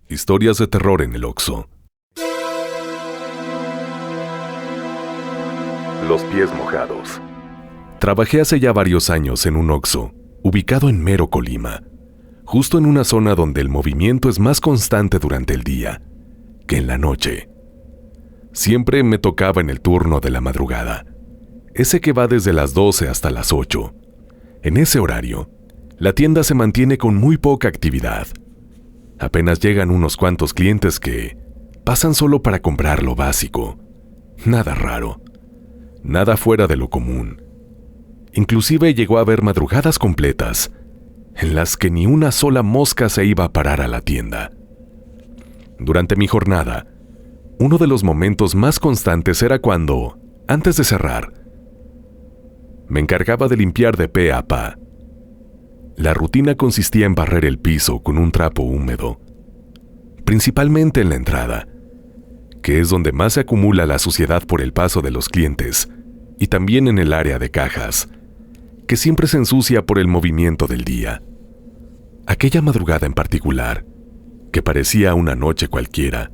Historias de terror en el Oxxo. Los pies mojados. Trabajé hace ya varios años en un Oxxo, ubicado en Mero, Colima, justo en una zona donde el movimiento es más constante durante el día que en la noche. Siempre me tocaba en el turno de la madrugada, ese que va desde las 12 hasta las 8. En ese horario, la tienda se mantiene con muy poca actividad. Apenas llegan unos cuantos clientes que pasan solo para comprar lo básico. Nada raro, nada fuera de lo común. Inclusive llegó a haber madrugadas completas en las que ni una sola mosca se iba a parar a la tienda. Durante mi jornada, uno de los momentos más constantes era cuando, antes de cerrar, me encargaba de limpiar de pe a pa. La rutina consistía en barrer el piso con un trapo húmedo, principalmente en la entrada, que es donde más se acumula la suciedad por el paso de los clientes, y también en el área de cajas, que siempre se ensucia por el movimiento del día. Aquella madrugada en particular, que parecía una noche cualquiera,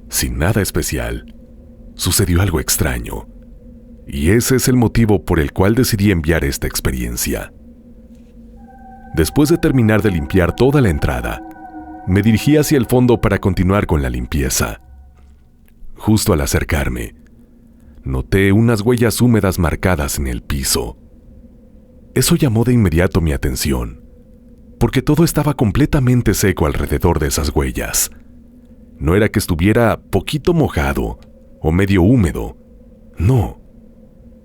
sin nada especial, sucedió algo extraño, y ese es el motivo por el cual decidí enviar esta experiencia. Después de terminar de limpiar toda la entrada, me dirigí hacia el fondo para continuar con la limpieza. Justo al acercarme, noté unas huellas húmedas marcadas en el piso. Eso llamó de inmediato mi atención, porque todo estaba completamente seco alrededor de esas huellas. No era que estuviera poquito mojado o medio húmedo, no,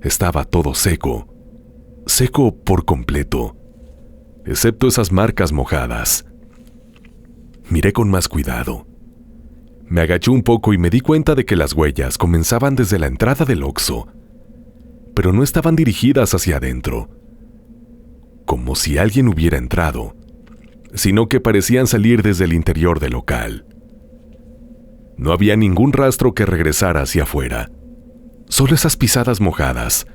estaba todo seco, seco por completo, excepto esas marcas mojadas. Miré con más cuidado. Me agaché un poco y me di cuenta de que las huellas comenzaban desde la entrada del Oxxo, pero no estaban dirigidas hacia adentro, como si alguien hubiera entrado, sino que parecían salir desde el interior del local. No había ningún rastro que regresara hacia afuera, solo esas pisadas mojadas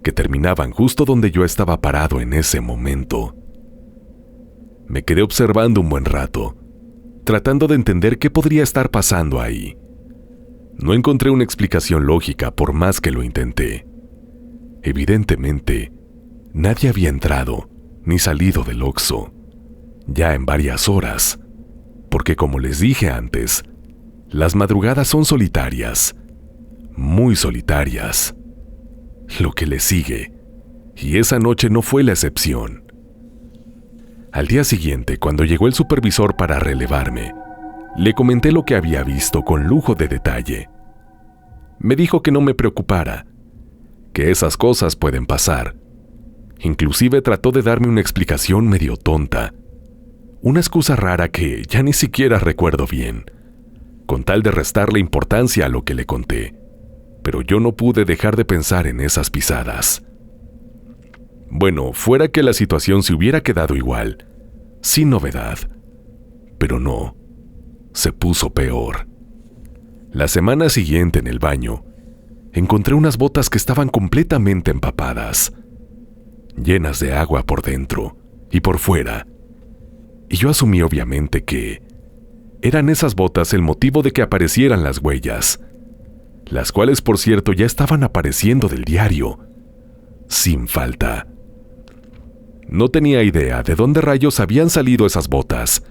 que terminaban justo donde yo estaba parado en ese momento. Me quedé observando un buen rato, tratando de entender qué podría estar pasando ahí. No encontré una explicación lógica por más que lo intenté. Evidentemente, nadie había entrado ni salido del Oxxo, ya en varias horas, porque como les dije antes, las madrugadas son solitarias, muy solitarias. Lo que le sigue, y esa noche no fue la excepción. Al día siguiente, cuando llegó el supervisor para relevarme, le comenté lo que había visto con lujo de detalle. Me dijo que no me preocupara, que esas cosas pueden pasar. Inclusive trató de darme una explicación medio tonta, una excusa rara que ya ni siquiera recuerdo bien, con tal de restarle importancia a lo que le conté, pero yo no pude dejar de pensar en esas pisadas. Bueno, fuera que la situación se hubiera quedado igual, sin novedad, pero no, se puso peor. La semana siguiente en el baño, encontré unas botas que estaban completamente empapadas, llenas de agua por dentro y por fuera, y yo asumí obviamente que eran esas botas el motivo de que aparecieran las huellas, las cuales por cierto ya estaban apareciendo del diario, sin falta. No tenía idea de dónde rayos habían salido esas botas,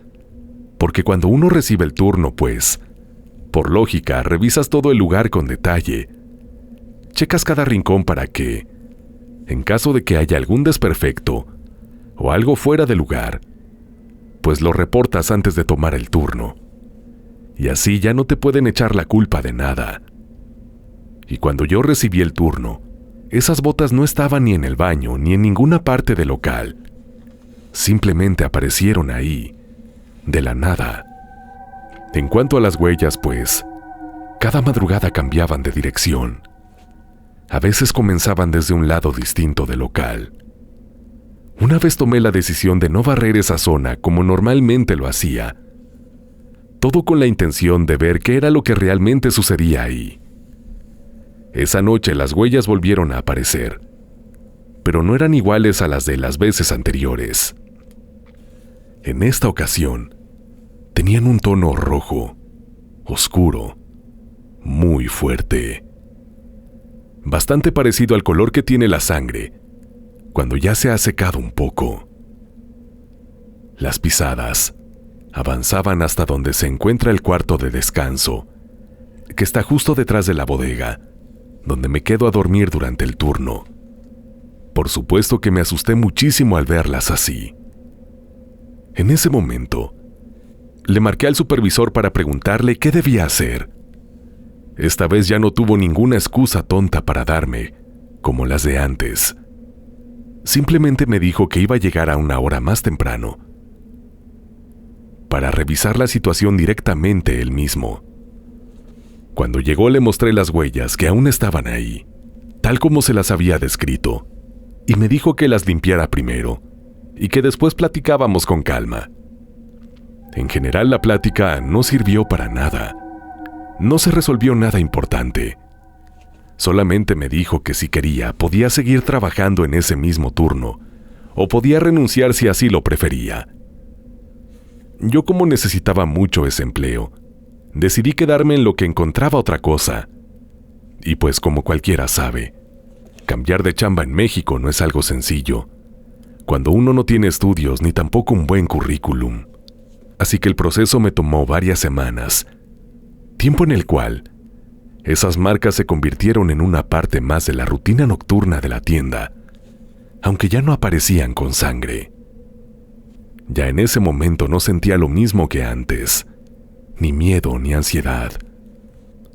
porque cuando uno recibe el turno, pues, por lógica, revisas todo el lugar con detalle. Checas cada rincón para que, en caso de que haya algún desperfecto o algo fuera de lugar, pues lo reportas antes de tomar el turno. Y así ya no te pueden echar la culpa de nada. Y cuando yo recibí el turno, esas botas no estaban ni en el baño ni en ninguna parte del local. Simplemente aparecieron ahí, de la nada. En cuanto a las huellas, pues, cada madrugada cambiaban de dirección. A veces comenzaban desde un lado distinto del local. Una vez tomé la decisión de no barrer esa zona como normalmente lo hacía, todo con la intención de ver qué era lo que realmente sucedía ahí. Esa noche las huellas volvieron a aparecer, pero no eran iguales a las de las veces anteriores. En esta ocasión, Tenían un tono rojo, oscuro, muy fuerte. Bastante parecido al color que tiene la sangre cuando ya se ha secado un poco. Las pisadas avanzaban hasta donde se encuentra el cuarto de descanso, que está justo detrás de la bodega, donde me quedo a dormir durante el turno. Por supuesto que me asusté muchísimo al verlas así. En ese momento, le marqué al supervisor para preguntarle qué debía hacer. Esta vez ya no tuvo ninguna excusa tonta para darme, como las de antes. Simplemente me dijo que iba a llegar a una hora más temprano, para revisar la situación directamente él mismo. Cuando llegó le mostré las huellas que aún estaban ahí, tal como se las había descrito, y me dijo que las limpiara primero, y que después platicábamos con calma. En general la plática no sirvió para nada. No se resolvió nada importante. Solamente me dijo que si quería podía seguir trabajando en ese mismo turno, o podía renunciar si así lo prefería. Yo, como necesitaba mucho ese empleo, decidí quedarme en lo que encontraba otra cosa. Y pues como cualquiera sabe, cambiar de chamba en México no es algo sencillo, cuando uno no tiene estudios ni tampoco un buen currículum. Así que el proceso me tomó varias semanas, tiempo en el cual esas marcas se convirtieron en una parte más de la rutina nocturna de la tienda, aunque ya no aparecían con sangre. Ya en ese momento no sentía lo mismo que antes, ni miedo ni ansiedad,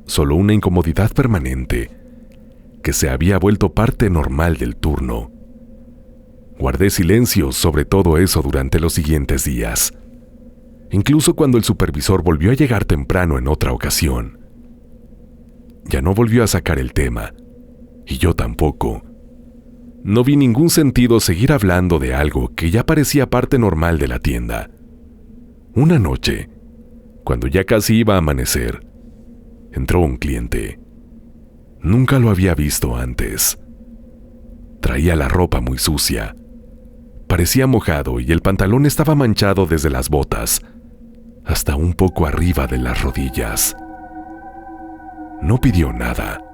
solo una incomodidad permanente que se había vuelto parte normal del turno. Guardé silencio sobre todo eso durante los siguientes días, incluso cuando el supervisor volvió a llegar temprano en otra ocasión. Ya no volvió a sacar el tema, y yo tampoco. No vi ningún sentido seguir hablando de algo que ya parecía parte normal de la tienda. Una noche, cuando ya casi iba a amanecer, entró un cliente. Nunca lo había visto antes. Traía la ropa muy sucia. Parecía mojado y el pantalón estaba manchado desde las botas hasta un poco arriba de las rodillas. No pidió nada.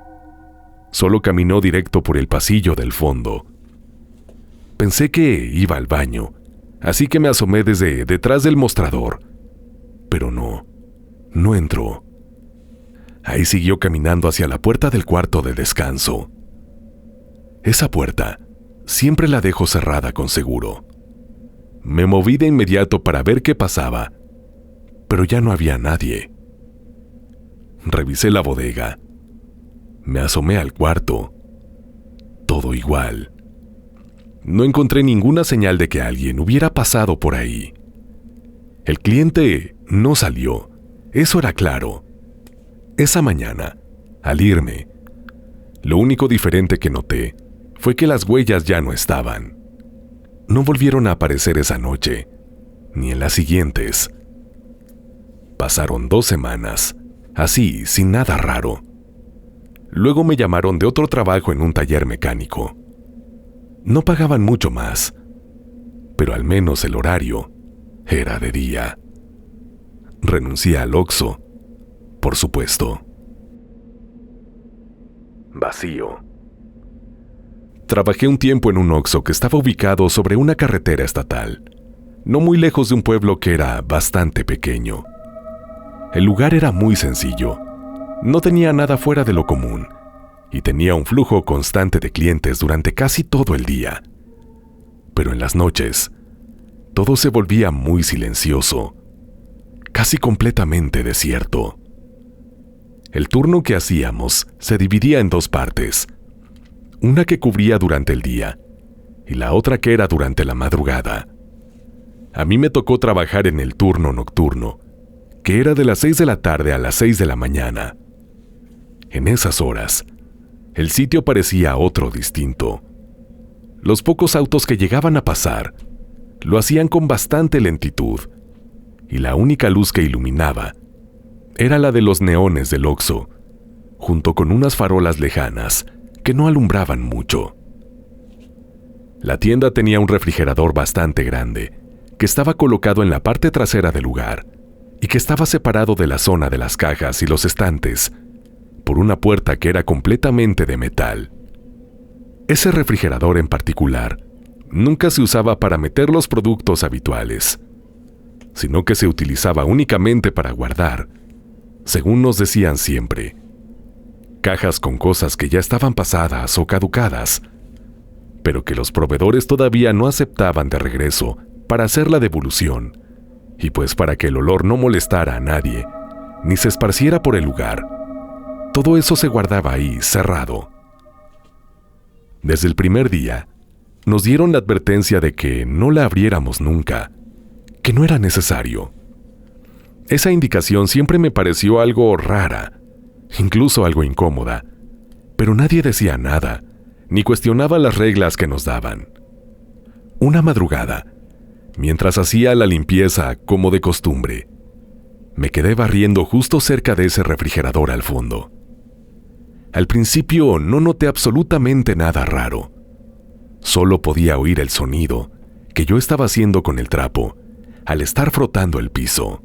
Solo caminó directo por el pasillo del fondo. Pensé que iba al baño, así que me asomé desde detrás del mostrador. Pero no entró. Ahí siguió caminando hacia la puerta del cuarto de descanso. Esa puerta siempre la dejo cerrada con seguro. Me moví de inmediato para ver qué pasaba, pero ya no había nadie. Revisé la bodega. Me asomé al cuarto. Todo igual. No encontré ninguna señal de que alguien hubiera pasado por ahí. El cliente no salió, eso era claro. Esa mañana, al irme, lo único diferente que noté fue que las huellas ya no estaban. No volvieron a aparecer esa noche, ni en las siguientes. Pasaron 2 semanas, así, sin nada raro. Luego me llamaron de otro trabajo en un taller mecánico. No pagaban mucho más, pero al menos el horario era de día. Renuncié al Oxxo, por supuesto. Vacío. Trabajé un tiempo en un Oxxo que estaba ubicado sobre una carretera estatal, no muy lejos de un pueblo que era bastante pequeño. El lugar era muy sencillo, no tenía nada fuera de lo común, y tenía un flujo constante de clientes durante casi todo el día. Pero en las noches, todo se volvía muy silencioso, casi completamente desierto. El turno que hacíamos se dividía en 2 partes, una que cubría durante el día y la otra que era durante la madrugada. A mí me tocó trabajar en el turno nocturno, que era de las 6 de la tarde a las 6 de la mañana. En esas horas, el sitio parecía otro distinto. Los pocos autos que llegaban a pasar lo hacían con bastante lentitud, y la única luz que iluminaba era la de los neones del Oxxo, junto con unas farolas lejanas que no alumbraban mucho. La tienda tenía un refrigerador bastante grande, que estaba colocado en la parte trasera del lugar, y que estaba separado de la zona de las cajas y los estantes por una puerta que era completamente de metal. Ese refrigerador en particular nunca se usaba para meter los productos habituales, sino que se utilizaba únicamente para guardar, según nos decían siempre, cajas con cosas que ya estaban pasadas o caducadas, pero que los proveedores todavía no aceptaban de regreso para hacer la devolución, y pues para que el olor no molestara a nadie, ni se esparciera por el lugar. Todo eso se guardaba ahí, cerrado. Desde el primer día, nos dieron la advertencia de que no la abriéramos nunca, que no era necesario. Esa indicación siempre me pareció algo rara, incluso algo incómoda, pero nadie decía nada, ni cuestionaba las reglas que nos daban. Una madrugada, mientras hacía la limpieza como de costumbre, me quedé barriendo justo cerca de ese refrigerador al fondo. Al principio no noté absolutamente nada raro. Solo podía oír el sonido que yo estaba haciendo con el trapo al estar frotando el piso.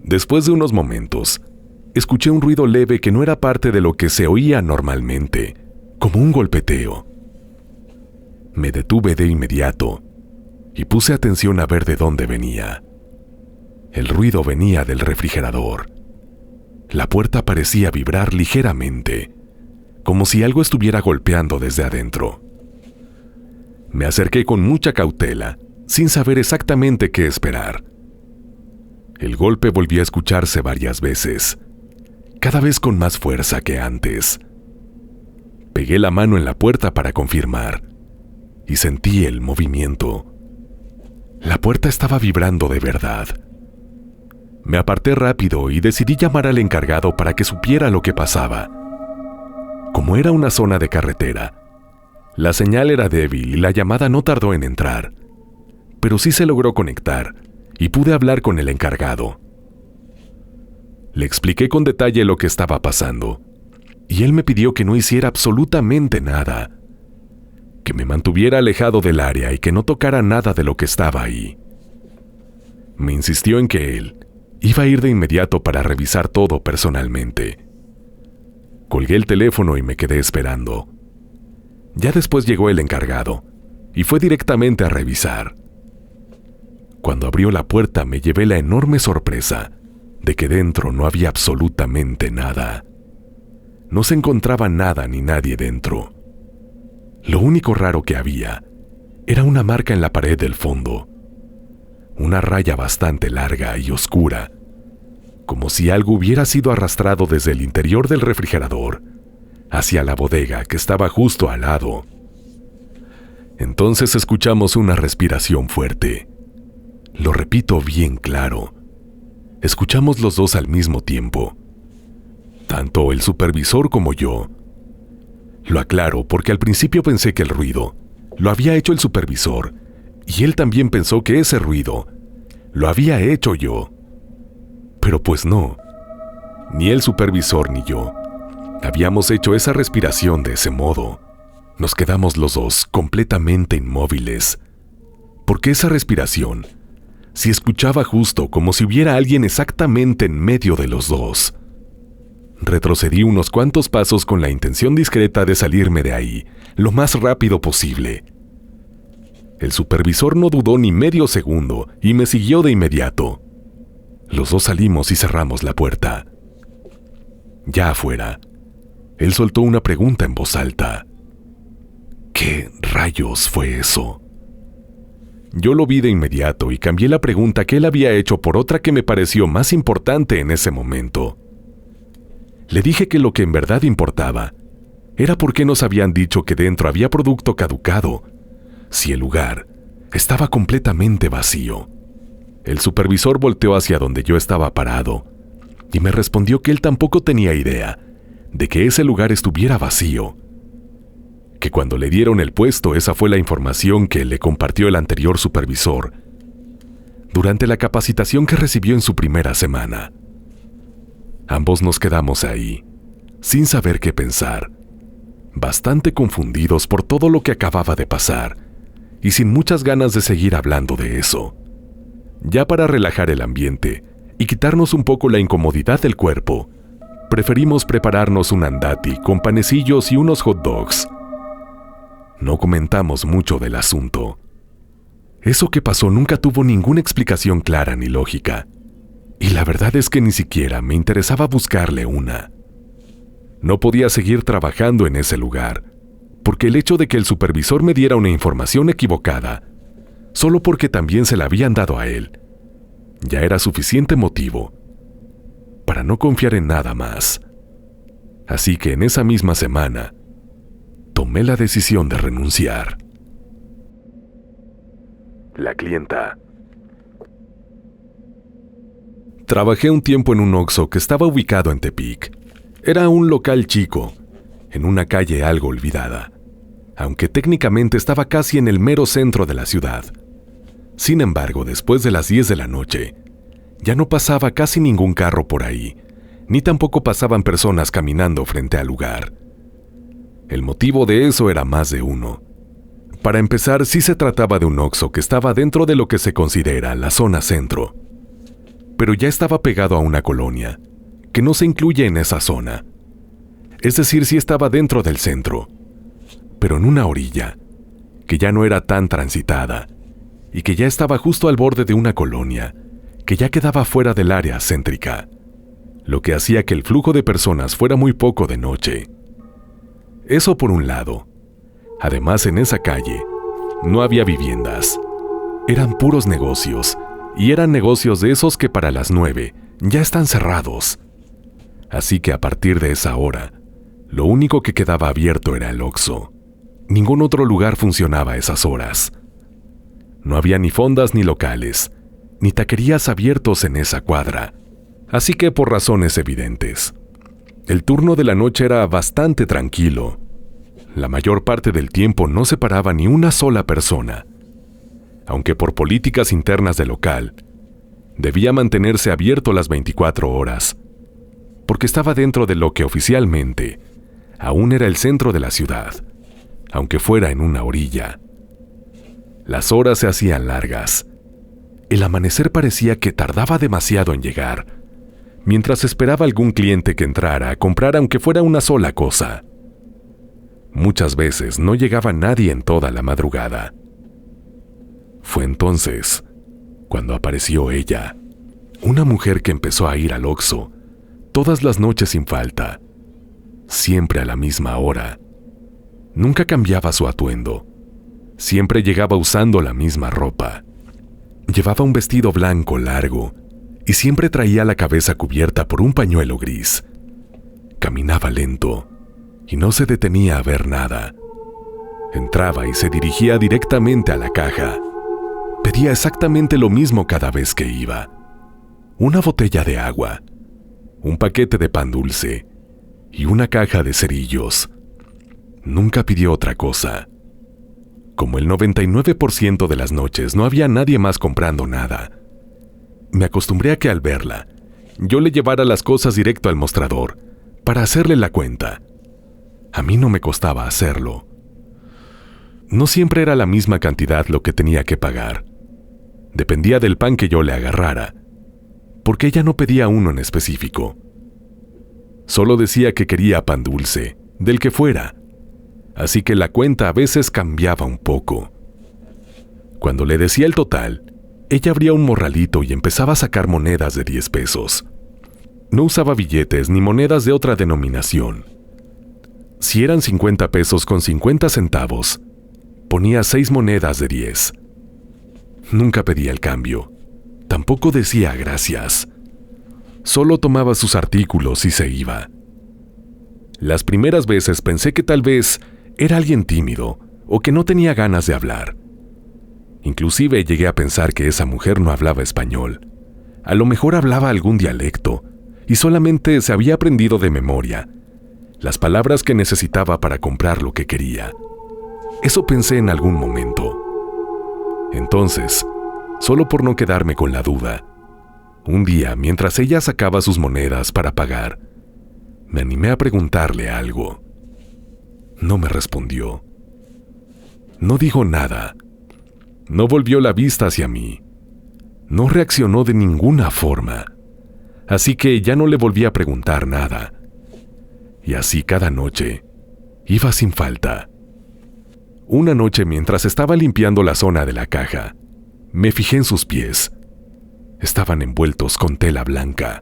Después de unos momentos, escuché un ruido leve que no era parte de lo que se oía normalmente, como un golpeteo. Me detuve de inmediato y puse atención a ver de dónde venía. El ruido venía del refrigerador. La puerta parecía vibrar ligeramente, como si algo estuviera golpeando desde adentro. Me acerqué con mucha cautela, sin saber exactamente qué esperar. El golpe volvió a escucharse varias veces, cada vez con más fuerza que antes. Pegué la mano en la puerta para confirmar, y sentí el movimiento. La puerta estaba vibrando de verdad. Me aparté rápido y decidí llamar al encargado para que supiera lo que pasaba. Como era una zona de carretera, la señal era débil y la llamada no tardó en entrar, pero sí se logró conectar y pude hablar con el encargado. Le expliqué con detalle lo que estaba pasando, y él me pidió que no hiciera absolutamente nada, que me mantuviera alejado del área y que no tocara nada de lo que estaba ahí. Me insistió en que él iba a ir de inmediato para revisar todo personalmente. Colgué el teléfono y me quedé esperando. Ya después llegó el encargado y fue directamente a revisar. Cuando abrió la puerta me llevé la enorme sorpresa de que dentro no había absolutamente nada. No se encontraba nada ni nadie dentro. Lo único raro que había era una marca en la pared del fondo. Una raya bastante larga y oscura, como si algo hubiera sido arrastrado desde el interior del refrigerador hacia la bodega que estaba justo al lado. Entonces escuchamos una respiración fuerte. Lo repito bien claro. Escuchamos los dos al mismo tiempo, tanto el supervisor como yo. Lo aclaro porque al principio pensé que el ruido lo había hecho el supervisor, y él también pensó que ese ruido lo había hecho yo. Pero pues no, ni el supervisor ni yo habíamos hecho esa respiración de ese modo. Nos quedamos los dos completamente inmóviles, porque esa respiración se escuchaba justo como si hubiera alguien exactamente en medio de los dos. Retrocedí unos cuantos pasos con la intención discreta de salirme de ahí lo más rápido posible. El supervisor no dudó ni medio segundo y me siguió de inmediato. Los dos salimos y cerramos la puerta. Ya afuera, él soltó una pregunta en voz alta. ¿Qué rayos fue eso? Yo lo vi de inmediato y cambié la pregunta que él había hecho por otra que me pareció más importante en ese momento. Le dije que lo que en verdad importaba era por qué nos habían dicho que dentro había producto caducado, si el lugar estaba completamente vacío. El supervisor volteó hacia donde yo estaba parado y me respondió que él tampoco tenía idea de que ese lugar estuviera vacío, que cuando le dieron el puesto esa fue la información que le compartió el anterior supervisor durante la capacitación que recibió en su primera semana. Ambos nos quedamos ahí, sin saber qué pensar, bastante confundidos por todo lo que acababa de pasar y sin muchas ganas de seguir hablando de eso. Ya para relajar el ambiente, y quitarnos un poco la incomodidad del cuerpo, preferimos prepararnos un andati con panecillos y unos hot dogs. No comentamos mucho del asunto. Eso que pasó nunca tuvo ninguna explicación clara ni lógica, y la verdad es que ni siquiera me interesaba buscarle una. No podía seguir trabajando en ese lugar, porque el hecho de que el supervisor me diera una información equivocada, solo porque también se la habían dado a él, ya era suficiente motivo para no confiar en nada más. Así que en esa misma semana, tomé la decisión de renunciar. La clienta. Trabajé un tiempo en un Oxxo que estaba ubicado en Tepic. Era un local chico, en una calle algo olvidada, aunque técnicamente estaba casi en el mero centro de la ciudad. Sin embargo, después de las 10 de la noche, ya no pasaba casi ningún carro por ahí, ni tampoco pasaban personas caminando frente al lugar. El motivo de eso era más de uno. Para empezar, sí se trataba de un Oxxo que estaba dentro de lo que se considera la zona centro, pero ya estaba pegado a una colonia, que no se incluye en esa zona. Es decir, sí estaba dentro del centro, pero en una orilla, que ya no era tan transitada, y que ya estaba justo al borde de una colonia, que ya quedaba fuera del área céntrica, lo que hacía que el flujo de personas fuera muy poco de noche. Eso por un lado. Además, en esa calle no había viviendas. Eran puros negocios, y eran negocios de esos que para las 9 ya están cerrados. Así que a partir de esa hora, lo único que quedaba abierto era el Oxxo. Ningún otro lugar funcionaba a esas horas. No había ni fondas ni locales, ni taquerías abiertos en esa cuadra. Así que por razones evidentes, el turno de la noche era bastante tranquilo. La mayor parte del tiempo no se paraba ni una sola persona, aunque por políticas internas del local, debía mantenerse abierto las 24 horas, porque estaba dentro de lo que oficialmente aún era el centro de la ciudad, aunque fuera en una orilla. Las horas se hacían largas. El amanecer parecía que tardaba demasiado en llegar, mientras esperaba algún cliente que entrara a comprar aunque fuera una sola cosa. Muchas veces no llegaba nadie en toda la madrugada. Fue entonces cuando apareció ella, una mujer que empezó a ir al Oxxo todas las noches sin falta, siempre a la misma hora. Nunca cambiaba su atuendo, siempre llegaba usando la misma ropa. Llevaba un vestido blanco largo y siempre traía la cabeza cubierta por un pañuelo gris. Caminaba lento y no se detenía a ver nada. Entraba y se dirigía directamente a la caja. Pedía exactamente lo mismo cada vez que iba: una botella de agua, un paquete de pan dulce y una caja de cerillos. Nunca pidió otra cosa. Como el 99% de las noches no había nadie más comprando nada, me acostumbré a que al verla, yo le llevara las cosas directo al mostrador para hacerle la cuenta. A mí no me costaba hacerlo. No siempre era la misma cantidad lo que tenía que pagar. Dependía del pan que yo le agarrara, porque ella no pedía uno en específico. Solo decía que quería pan dulce, del que fuera, así que la cuenta a veces cambiaba un poco. Cuando le decía el total, ella abría un morralito y empezaba a sacar monedas de 10 pesos. No usaba billetes ni monedas de otra denominación. Si eran 50 pesos con 50 centavos, ponía 6 monedas de 10. Nunca pedía el cambio. Tampoco decía gracias. Solo tomaba sus artículos y se iba. Las primeras veces pensé que tal vez era alguien tímido o que no tenía ganas de hablar. Inclusive llegué a pensar que esa mujer no hablaba español. A lo mejor hablaba algún dialecto y solamente se había aprendido de memoria las palabras que necesitaba para comprar lo que quería. Eso pensé en algún momento. Entonces, solo por no quedarme con la duda, un día, mientras ella sacaba sus monedas para pagar, me animé a preguntarle algo. No me respondió. No dijo nada. No volvió la vista hacia mí. No reaccionó de ninguna forma. así que ya no le volví a preguntar nada. Y así cada noche, iba sin falta. Una noche, mientras estaba limpiando la zona de la caja, me fijé en sus pies. Estaban envueltos con tela blanca.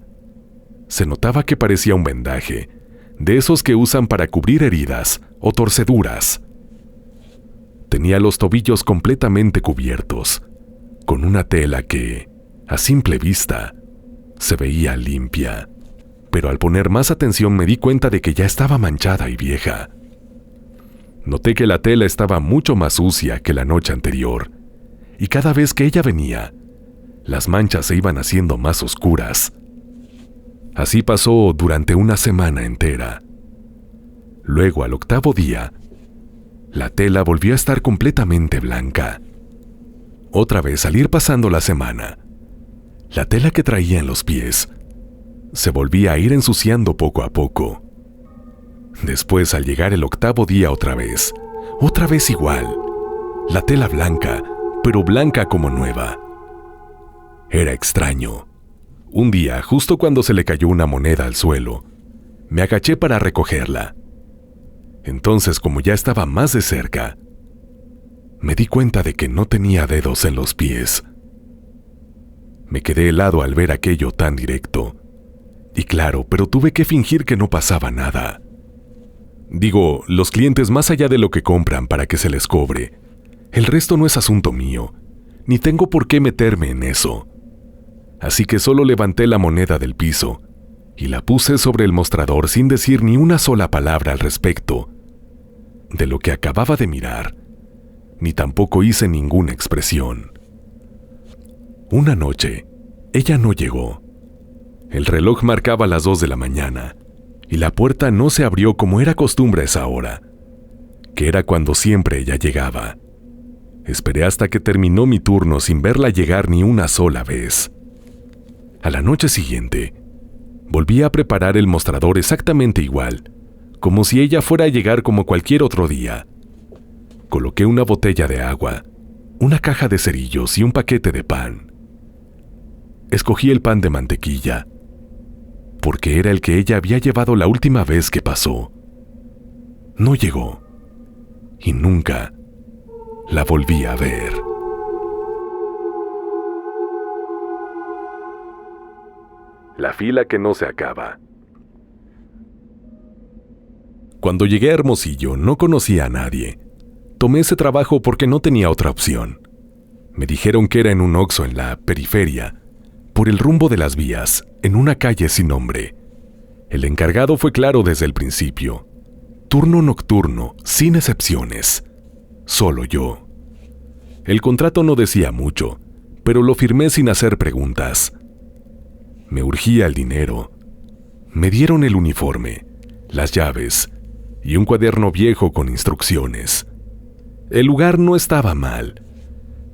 Se notaba que parecía un vendaje, de esos que usan para cubrir heridas o torceduras. Tenía los tobillos completamente cubiertos, con una tela que, a simple vista, se veía limpia, pero al poner más atención me di cuenta de que ya estaba manchada y vieja. Noté que la tela estaba mucho más sucia que la noche anterior, y cada vez que ella venía, las manchas se iban haciendo más oscuras. Así pasó durante una semana entera. Luego, al 8º día, la tela volvió a estar completamente blanca. Otra vez, al ir pasando la semana, la tela que traía en los pies se volvía a ir ensuciando poco a poco. Después, al llegar el 8º día otra vez igual, la tela blanca, pero blanca como nueva. Era extraño. Un día, justo cuando se le cayó una moneda al suelo, me agaché para recogerla. Entonces, como ya estaba más de cerca, me di cuenta de que no tenía dedos en los pies. Me quedé helado al ver aquello tan directo. Y claro, pero tuve que fingir que no pasaba nada. Digo, los clientes, más allá de lo que compran para que se les cobre, el resto no es asunto mío, ni tengo por qué meterme en eso. Así que solo levanté la moneda del piso y la puse sobre el mostrador sin decir ni una sola palabra al respecto de lo que acababa de mirar, ni tampoco hice ninguna expresión. Una noche, ella no llegó. El reloj marcaba las 2 de la mañana y la puerta no se abrió como era costumbre a esa hora, que era cuando siempre ella llegaba. Esperé hasta que terminó mi turno sin verla llegar ni una sola vez. A la noche siguiente, volví a preparar el mostrador exactamente igual, como si ella fuera a llegar como cualquier otro día. Coloqué una botella de agua, una caja de cerillos y un paquete de pan. Escogí el pan de mantequilla, porque era el que ella había llevado la última vez que pasó. No llegó, y nunca la volví a ver. La fila que no se acaba. Cuando llegué a Hermosillo no conocía a nadie. Tomé ese trabajo porque no tenía otra opción. Me dijeron que era en un Oxxo en la periferia, por el rumbo de las vías, en una calle sin nombre. El encargado fue claro desde el principio. Turno nocturno, sin excepciones. Solo yo. El contrato no decía mucho, pero lo firmé sin hacer preguntas. Me urgía el dinero. Me dieron el uniforme, las llaves y un cuaderno viejo con instrucciones. El lugar no estaba mal,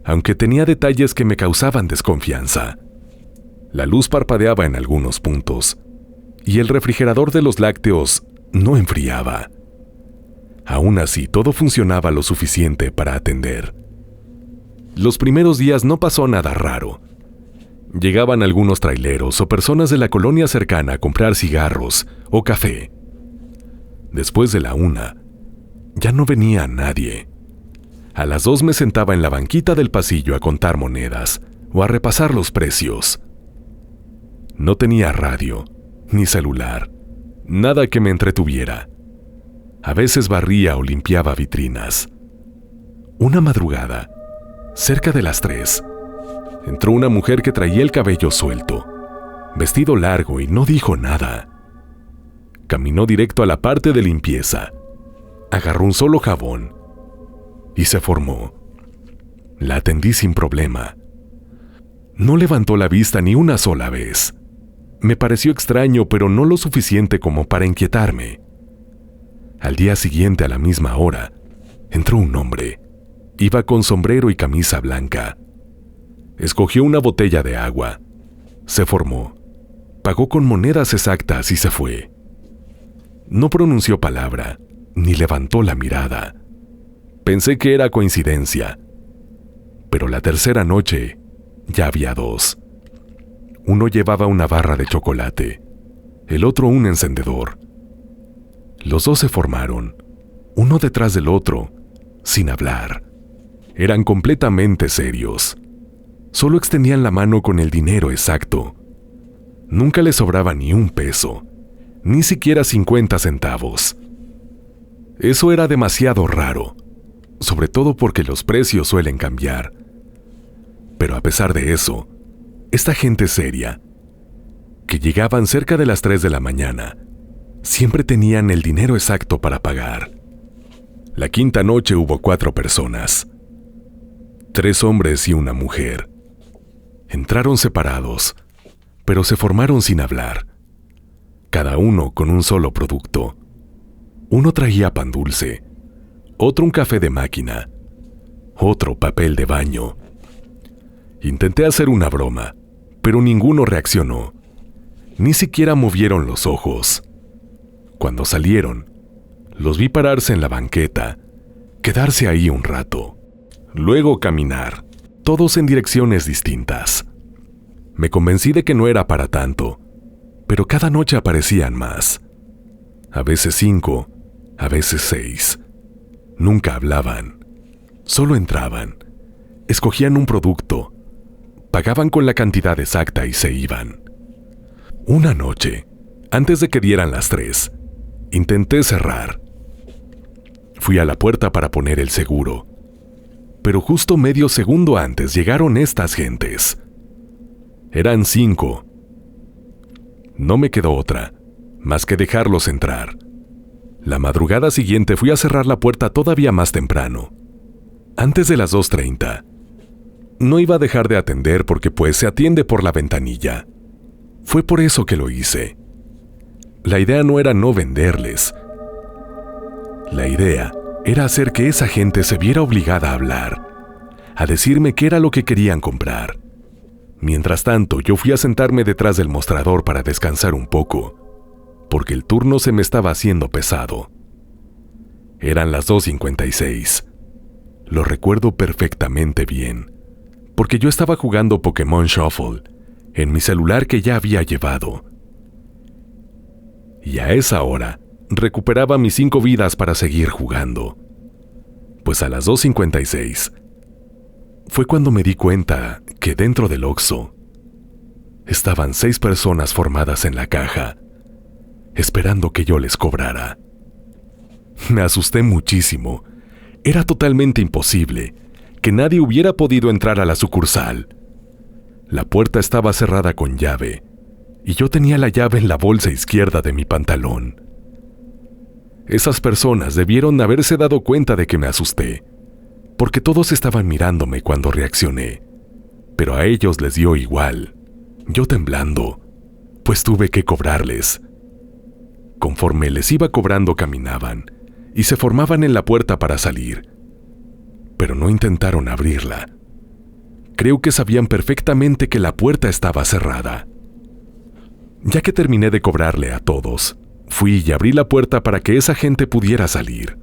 aunque tenía detalles que me causaban desconfianza. La luz parpadeaba en algunos puntos y el refrigerador de los lácteos no enfriaba. Aún así, todo funcionaba lo suficiente para atender. Los primeros días no pasó nada raro. Llegaban algunos traileros o personas de la colonia cercana a comprar cigarros o café. Después de la 1, ya no venía nadie. A las 2 me sentaba en la banquita del pasillo a contar monedas o a repasar los precios. No tenía radio, ni celular, nada que me entretuviera. A veces barría o limpiaba vitrinas. Una madrugada, cerca de las 3, entró una mujer que traía el cabello suelto, vestido largo y no dijo nada. Caminó directo a la parte de limpieza, agarró un solo jabón y se formó. La atendí sin problema. No levantó la vista ni una sola vez. Me pareció extraño, pero no lo suficiente como para inquietarme. Al día siguiente, a la misma hora, entró un hombre. Iba con sombrero y camisa blanca. Escogió una botella de agua. Se formó. Pagó con monedas exactas y se fue. No pronunció palabra, ni levantó la mirada. Pensé que era coincidencia. Pero la tercera noche, ya había 2. Uno llevaba una barra de chocolate, el otro un encendedor. Los dos se formaron, uno detrás del otro, sin hablar. Eran completamente serios. Solo extendían la mano con el dinero exacto. Nunca les sobraba ni un peso, ni siquiera 50 centavos. Eso era demasiado raro, sobre todo porque los precios suelen cambiar. Pero a pesar de eso, esta gente seria, que llegaban cerca de las 3 de la mañana, siempre tenían el dinero exacto para pagar. La quinta noche hubo 4 personas, 3 hombres y una mujer. Entraron separados, pero se formaron sin hablar, cada uno con un solo producto. Uno traía pan dulce, otro un café de máquina, otro papel de baño. Intenté hacer una broma, pero ninguno reaccionó. Ni siquiera movieron los ojos. Cuando salieron, los vi pararse en la banqueta, quedarse ahí un rato, luego caminar, todos en direcciones distintas. Me convencí de que no era para tanto, pero cada noche aparecían más. A veces 5, a veces 6. Nunca hablaban, solo entraban, escogían un producto, pagaban con la cantidad exacta y se iban. Una noche, antes de que dieran las 3, intenté cerrar. Fui a la puerta para poner el seguro, pero justo medio segundo antes llegaron estas gentes. Eran 5. No me quedó otra, más que dejarlos entrar. La madrugada siguiente fui a cerrar la puerta todavía más temprano, antes de las 2:30. No iba a dejar de atender porque pues se atiende por la ventanilla. Fue por eso que lo hice. La idea no era no venderles. La idea era hacer que esa gente se viera obligada a hablar, a decirme qué era lo que querían comprar. Mientras tanto, yo fui a sentarme detrás del mostrador para descansar un poco, porque el turno se me estaba haciendo pesado. Eran las 2:56. Lo recuerdo perfectamente bien, porque yo estaba jugando Pokémon Shuffle en mi celular que ya había llevado. Y a esa hora, recuperaba mis 5 vidas para seguir jugando. Pues a las 2:56 fue cuando me di cuenta que dentro del Oxxo estaban 6 personas formadas en la caja, esperando que yo les cobrara. Me asusté muchísimo. Era totalmente imposible que nadie hubiera podido entrar a la sucursal. La puerta estaba cerrada con llave y yo tenía la llave en la bolsa izquierda de mi pantalón. Esas personas debieron haberse dado cuenta de que me asusté, porque todos estaban mirándome cuando reaccioné, pero a ellos les dio igual, yo temblando, pues tuve que cobrarles. Conforme les iba cobrando caminaban y se formaban en la puerta para salir, pero no intentaron abrirla. Creo que sabían perfectamente que la puerta estaba cerrada. Ya que terminé de cobrarle a todos, fui y abrí la puerta para que esa gente pudiera salir.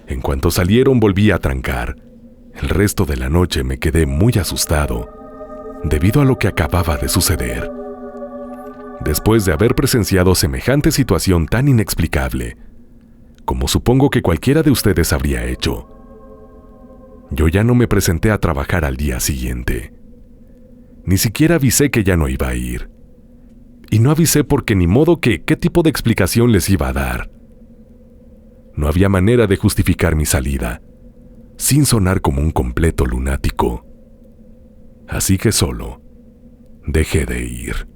En cuanto salieron volví a trancar. El resto de la noche me quedé muy asustado, debido a lo que acababa de suceder. Después de haber presenciado semejante situación tan inexplicable, como supongo que cualquiera de ustedes habría hecho, yo ya no me presenté a trabajar al día siguiente. Ni siquiera avisé que ya no iba a ir. Y no avisé porque ni modo que qué tipo de explicación les iba a dar. No había manera de justificar mi salida, sin sonar como un completo lunático. Así que solo dejé de ir.